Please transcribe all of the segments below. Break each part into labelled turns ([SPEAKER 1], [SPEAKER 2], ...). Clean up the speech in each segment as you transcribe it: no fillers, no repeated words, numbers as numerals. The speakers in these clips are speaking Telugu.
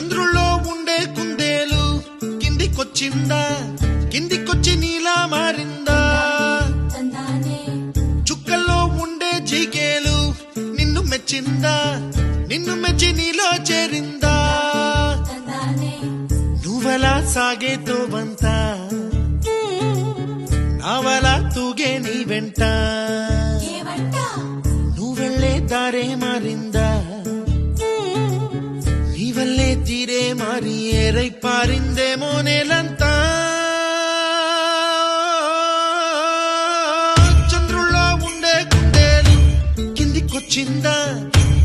[SPEAKER 1] చంద్రుల్లో ఉండే కుందేలు కిందికొచ్చిందా, కిందికొచ్చి నీలా మారిందా? చుక్కల్లో ఉండే జిగేలు నిన్ను మెచ్చిందా, నిన్ను మెచ్చి నీలో చేరిందా? నువ్వలా సాగే తోవంత నావలా తూగే నీ వెంట, నువ్వెళ్ళే దారే మారిందా, నీ వల్లే తీరే మారి ఏరై పారిందేమో నేలంతా. చంద్రుల్లో ఉండే కుందేలు కిందికొచ్చిందా,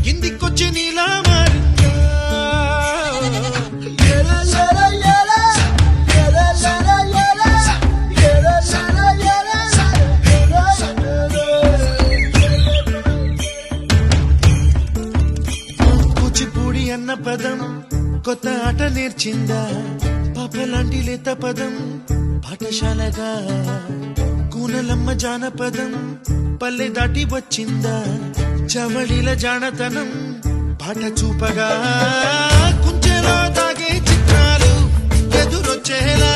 [SPEAKER 1] కిందికొచ్చి నీలా మారిందా? కూచిపూడి అన్న పదం కొత్త ఆట నేర్చిందా, పాపలాంటి లేత పదం పాఠశాలగా? కూనలమ్మ జానపదం పల్లె దాటి వచ్చిందా, చవళిల జానతనం పాట చూపగా? కుంచెలో తాగే చిత్రాలు ఎదురొచ్చేలా